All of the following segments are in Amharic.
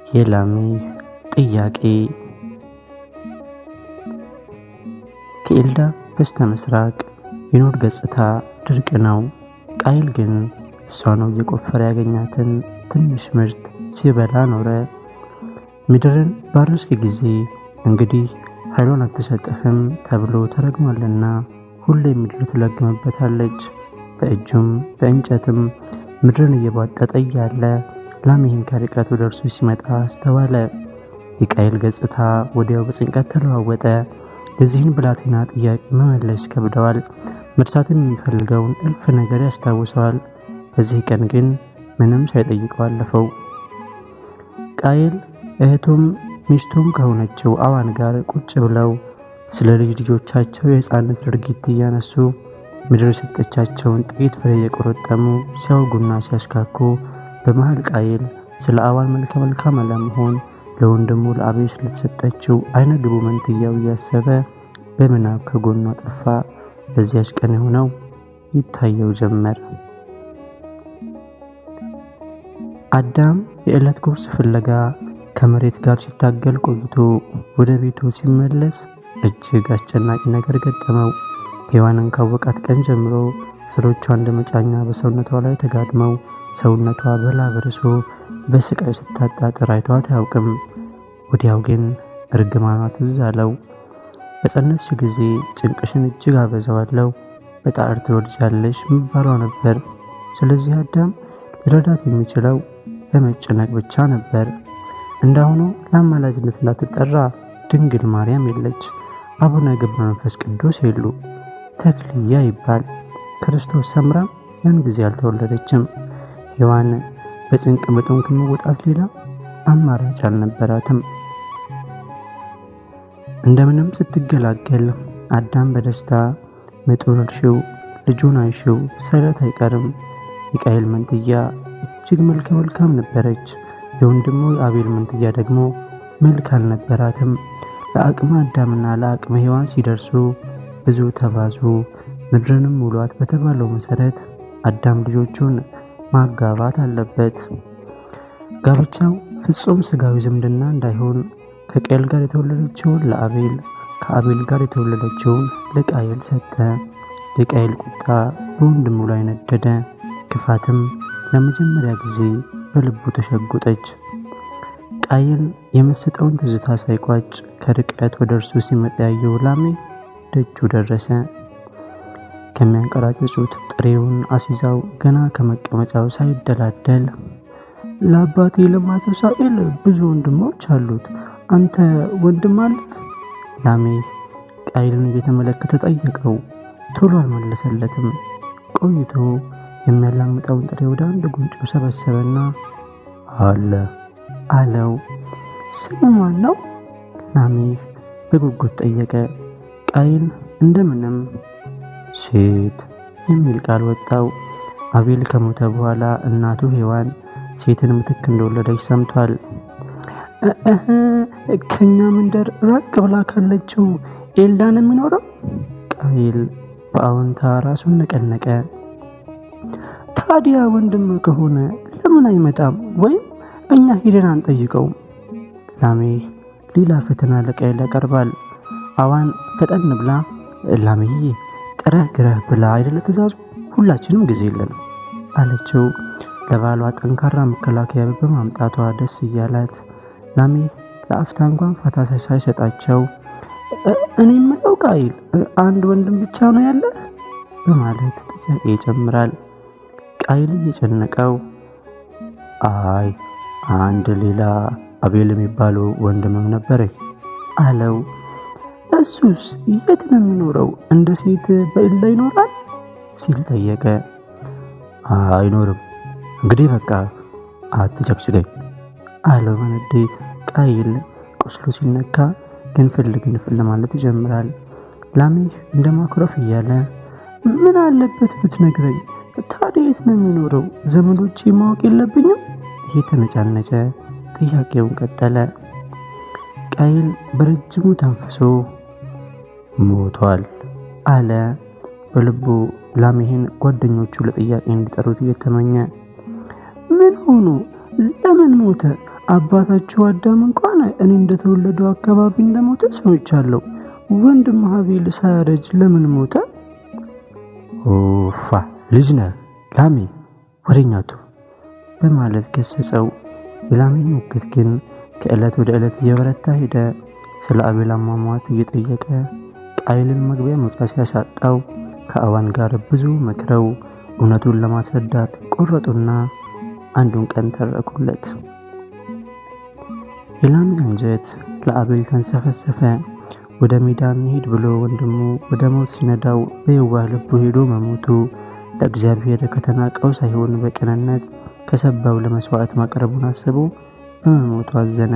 የላሜህ ጥያቄ። ከኤልዳ በስተ ምስራቅ የኖድ ገጽታ ድርቅ ነው። ቃየል ግን እሷ ነው እየቆፈረ ያገኛትን ትንሽ ምርት ሲበላ ኖረ። ምድርን ባረስክ ጊዜ እንግዲህ ኃይሏን አትሰጥህም ተብሎ ተረግሟልና ሁሌ ምድር ትለግምበታለች። በእጁም በእንጨትም ምድርን እየቧጠጠ እያለ ላሜህን ከርቀት ወደ እርሱ ሲመጣ አስተዋለ። የቃየል ገጽታ ወዲያው በጭንቀት ተለዋወጠ። የዚህን ብላቴና ጥያቄ መመለስ ከብደዋል። መርሳትን የሚፈልገውን እልፍ ነገር ያስታውሰዋል። በዚህ ቀን ግን ምንም ሳይጠይቀው አለፈው። ቃየል እህቱም ሚስቱም ከሆነችው አዋን ጋር ቁጭ ብለው ስለ ልጆቻቸው የሕፃንነት ድርጊት እያነሱ ምድር የሰጠቻቸውን ጥቂት ፍሬ እየቆረጠሙ ሲያወጉና ሲያሽካኩ በመሃል ቃየል ስለ አዋን መልከ መልካም አለመሆን ለወንድሙ ለአቤል ስለተሰጠችው አይነ ግቡ መንትያው እያሰበ በምናብ ከጎኗ ጠፋ። በዚያች ቀን የሆነው ይታየው ጀመር። አዳም የዕለት ጉርስ ፍለጋ ከመሬት ጋር ሲታገል ቆይቶ ወደ ቤቱ ሲመለስ እጅግ አስጨናቂ ነገር ገጠመው። ሔዋንን ካወቃት ቀን ጀምሮ ስሮቿ እንደ መጫኛ በሰውነቷ ላይ ተጋድመው ሰውነቷ በላብ ርሶ በስቃይ ስታጣጥር አይቷት አያውቅም። ወዲያው ግን እርግማኗ ትዝ አለው። በጸነስሽ ጊዜ ጭንቅሽን እጅግ አበዛዋለሁ፣ በጣር ትወልጃለሽ መባሏ ነበር። ስለዚህ አዳም ሊረዳት የሚችለው በመጨነቅ ብቻ ነበር። እንዳሁኑ ለአማላጅነት እንዳትጠራ ድንግል ማርያም የለች፣ አቡነ ገብረ መንፈስ ቅዱስ የሉ፣ ተክልያ ይባል ክርስቶስ ሰምራ ያን ጊዜ አልተወለደችም። ሔዋን በጭንቅ ምጡን ከመወጣት ሌላ አማራጭ አልነበራትም። እንደምንም ስትገላገል አዳም በደስታ ምጡን እርሺው ልጁን አይሽው ሳይላት አይቀርም። የቃየል መንትያ እጅግ መልከ መልካም ነበረች። የወንድሙ የአቤል መንትያ ደግሞ መልክ አልነበራትም። ለአቅመ አዳምና ለአቅመ ሔዋን ሲደርሱ ብዙ ተባዙ ምድርንም ሙሏት በተባለው መሰረት አዳም ልጆቹን ማጋባት አለበት። ጋብቻው ፍጹም ስጋዊ ዝምድና እንዳይሆን ከቃየል ጋር የተወለደችውን ለአቤል ከአቤል ጋር የተወለደችውን ለቃየል ሰጠ። የቃየል ቁጣ በወንድሙ ላይ ነደደ። ክፋትም ለመጀመሪያ ጊዜ በልቡ ተሸጎጠች። ቃየል የመሰጠውን ትዝታ ሳይቋጭ ከርቀት ወደ እርሱ ሲመጣ ያየው ላሜህ ደጁ ደረሰ። ከሚያንቀራጭጩት ጥሬውን አሲዛው ገና ከመቀመጫው ሳይደላደል ለአባቴ ለማቱሳኤል ብዙ ወንድሞች አሉት፣ አንተ ወንድም አለ? ላሜህ ቃየልን እየተመለከተ ጠየቀው። ቶሎ አልመለሰለትም። ቆይቶ የሚያላምጠውን ጥሬ ወደ አንድ ጉንጩ ሰበሰበና አለ አለው። ስሙ ማን ነው? ላሜህ በጉጉት ጠየቀ። ቃየል እንደምንም ሴት የሚል ቃል ወጣው። አቤል ከሞተ በኋላ እናቱ ሔዋን ሴትን ምትክ እንደወለደች ሰምቷል። ከኛ መንደር ራቅ ብላ ካለችው ኤልዳን የሚኖረው? ቃየል በአዎንታ ራሱን ነቀነቀ። ታዲያ ወንድም ከሆነ ለምን አይመጣም? ወይም እኛ ሄደን አንጠይቀውም? ላሜህ ሌላ ፈተና ለቃየል ያቀርባል። አዋን ፈጠን ብላ ላሜዬ ጥረህ ግረህ ብላ አይደለ ትእዛዙ፣ ሁላችንም ጊዜ የለንም አለችው። ለባሏ ጠንካራ መከላከያ በማምጣቷ ደስ እያላት ላሜህ ለአፍታ እንኳን ፋታ ሳይሰጣቸው እኔ የምለው ቃየል አንድ ወንድም ብቻ ነው ያለ በማለት ጥያቄ ይጀምራል። ቃየል እየጨነቀው አይ አንድ ሌላ አቤል የሚባለው ወንድምም ነበረኝ አለው። እሱስ የት ነው የሚኖረው? እንደ ሴት በኤልዳ ይኖራል ሲል ጠየቀ። አይኖርም፣ እንግዲህ በቃ አትጨቅጭቀኝ አለው በንዴት። ቃየል ቁስሉ ሲነካ ግንፍል ማለት ይጀምራል። ላሜህ እንደማኩረፍ እያለ ምን አለበት ብትነግረኝ፣ ታዲያ የት ነው የሚኖረው? ዘመዶቼ ማወቅ የለብኝም? እየተነጫነጨ ጥያቄውን ቀጠለ። ቃየል በረጅሙ ተንፍሶ ሞቷል አለ። በልቡ ላሜህን ጓደኞቹ ለጥያቄ እንዲጠሩት እየተመኘ ምን ሆኖ ለምን ሞተ? አባታችሁ አዳም እንኳን እኔ እንደተወለደው አካባቢ እንደሞተ ሰምቻለሁ። ወንድም ሀቤል ሳያረጅ ለምን ሞተ? ኦፋ ልጅ ነህ ላሜ ወሬኛቱ በማለት ገሰጸው። የላሜ ሙግት ግን ከዕለት ወደ ዕለት እየበረታ ሄደ። ስለ አቤል አሟሟት እየጠየቀ ቃየልን መግቢያ መውጫ ሲያሳጣው ከአዋን ጋር ብዙ መክረው እውነቱን ለማስረዳት ቆረጡና አንዱን ቀን ተረኩለት። የላሜ አንጀት ለአቤል ተንሰፈሰፈ። ወደ ሜዳ እንሂድ ብሎ ወንድሙ ወደ ሞት ሲነዳው በየዋህ ልቡ ሄዶ መሞቱ ለእግዚአብሔር ከተናቀው ሳይሆን በቅንነት ከሰባው ለመስዋዕት ማቅረቡን አስቦ በመሞቱ አዘነ።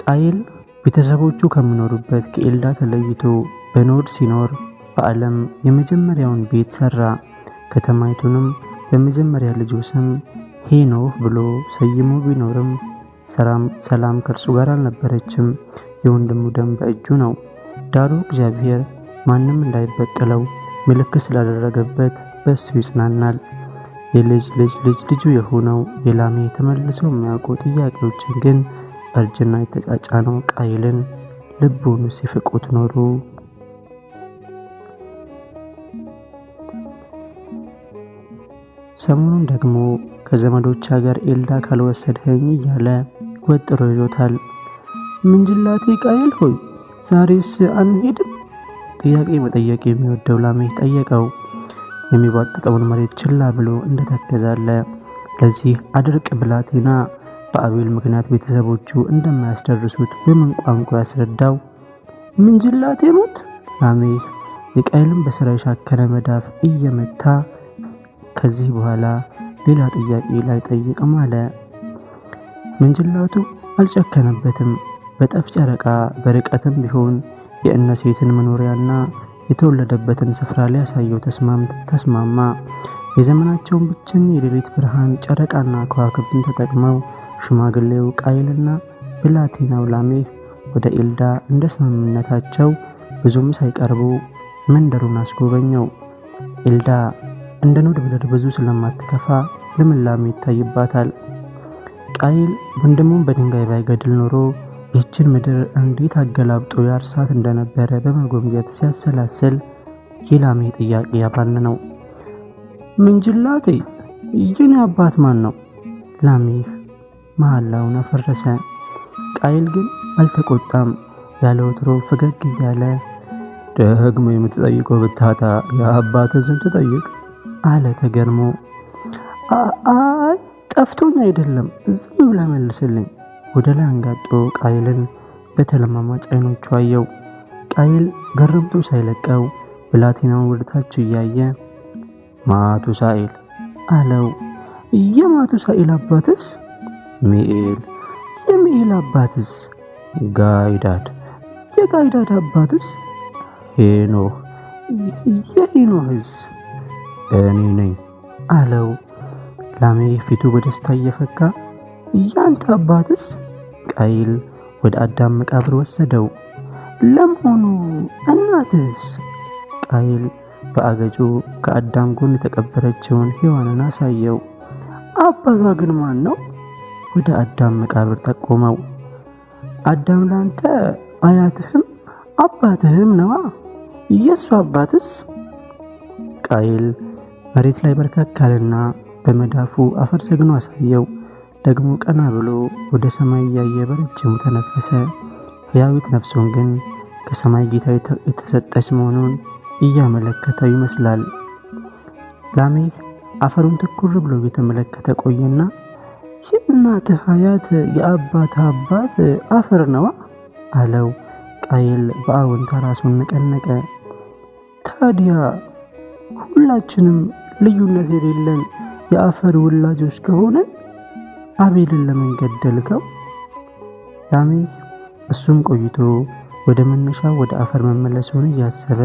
ቃየል ቤተሰቦቹ ከሚኖሩበት ከኤልዳ ተለይቶ በኖድ ሲኖር በዓለም የመጀመሪያውን ቤት ሰራ። ከተማይቱንም በመጀመሪያ ልጁ ስም ሄኖህ ብሎ ሰይሞ ቢኖርም ሰላም ከእርሱ ጋር አልነበረችም። የወንድሙ ደም በእጁ ነው። ዳሩ እግዚአብሔር ማንም እንዳይበቀለው ምልክት ስላደረገበት በእሱ ይጽናናል። የልጅ ልጅ ልጅ ልጁ የሆነው የላሜ ተመልሰው የሚያውቁ ጥያቄዎችን ግን በእርጅና የተጫጫነው ቃየልን ልቡን ሲፍቁት ኖሩ። ሰሞኑን ደግሞ ከዘመዶች ሀገር ኤልዳ ካልወሰድኸኝ እያለ ወጥሮ ይዞታል። ምንጅላቴ ቃየል ሆይ ዛሬስ አንሄድም? ጥያቄ መጠየቅ የሚወደው ላሜ ጠየቀው። የሚቧጥጠውን መሬት ችላ ብሎ እንደተከዛለ። ለዚህ አድርቅ ብላቴና በአቤል ምክንያት ቤተሰቦቹ እንደማያስደርሱት በምን ቋንቋ ያስረዳው? ምንጅላቴ ሞት? ላሜ የቃየልን በስራ የሻከረ መዳፍ እየመታ ከዚህ በኋላ ሌላ ጥያቄ ላይ ጠይቅም አለ። ምንጅላቱ አልጨከነበትም። በጠፍ ጨረቃ በርቀትም ቢሆን የእነሴትን መኖሪያና የተወለደበትን ስፍራ ሊያሳየው ተስማማ። የዘመናቸውን ብቸኛ የሌሊት ብርሃን ጨረቃና ከዋክብትን ተጠቅመው ሽማግሌው ቃየልና ብላቴናው ላሜ ወደ ኤልዳ እንደ ስምምነታቸው ብዙም ሳይቀርቡ መንደሩን አስጎበኘው። ኤልዳ እንደ ኖድ ምድር ብዙ ስለማትከፋ ልምላሜ ይታይባታል። ቃየል ወንድሙን በድንጋይ ባይገድል ኖሮ ይህችን ምድር እንዴት አገላብጦ ያርሳት እንደነበረ በመጎምጀት ሲያሰላስል የላሜ ጥያቄ ያባነነው። ምንጅላቴ የኔ አባት ማን ነው? ላሜ መሐላውን አፈረሰ። ቃየል ግን አልተቆጣም። ያለ ወትሮ ፈገግ እያለ ደግሞ የምትጠይቀው ብታታ የአባትህ ስም ትጠይቅ አለ ተገርሞ። አይ ጠፍቶኝ አይደለም፣ ዝም ብለህ መልስልኝ። ወደ ላይ አንጋጦ ቃየልን በተለማማጭ አይኖቹ አየው። ቃየል ገረምቶ ሳይለቀው ብላቴናውን ወደታች እያየ ማቱሳኤል አለው። የማቱሳኤል አባትስ? ሚኤል። የሚኤል አባትስ? ጋይዳድ። የጋይዳድ አባትስ? ሄኖህ። የሄኖህስ? እኔ ነኝ አለው። ላሜ ፊቱ በደስታ እየፈካ ያንተ አባትስ? ቃየል ወደ አዳም መቃብር ወሰደው። ለመሆኑ እናትስ? ቃየል በአገጩ ከአዳም ጎን የተቀበረችውን ሔዋንን አሳየው። አባቷ ግን ማን ነው? ወደ አዳም መቃብር ጠቆመው። አዳም ላንተ አያትህም አባትህም ነዋ። የሱ አባትስ? ቃየል መሬት ላይ በርካካልና በመዳፉ አፈር ሰግኖ አሳየው። ደግሞ ቀና ብሎ ወደ ሰማይ እያየ በረጅሙ ተነፈሰ። ሕያዊት ነፍሱን ግን ከሰማይ ጌታ የተሰጠች መሆኑን እያመለከተው ይመስላል። ላሜ አፈሩን ትኩር ብሎ እየተመለከተ ቆየና የእናትህ አያት የአባትህ አባት አፈር ነዋ አለው። ቃየል በአዎንታ ራሱን ነቀነቀ። ታዲያ ሁላችንም ልዩነት የሌለን የአፈር ውላጆች ከሆነ አቤልን ለምን ገደልከው? ላሜ እሱም ቆይቶ ወደ መነሻው ወደ አፈር መመለሱን እያሰበ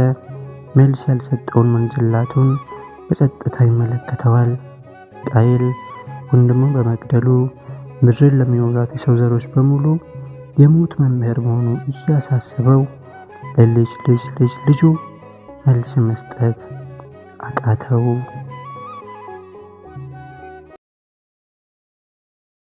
መልስ ያልሰጠውን መንጅላቱን በጸጥታ ይመለከተዋል። ቃየል ወንድሙን በመግደሉ ምድርን ለሚወራት የሰው ዘሮች በሙሉ የሞት መምህር መሆኑ እያሳሰበው ለልጅ ልጅ ልጅ ልጁ መልስ መስጠት አቃተው።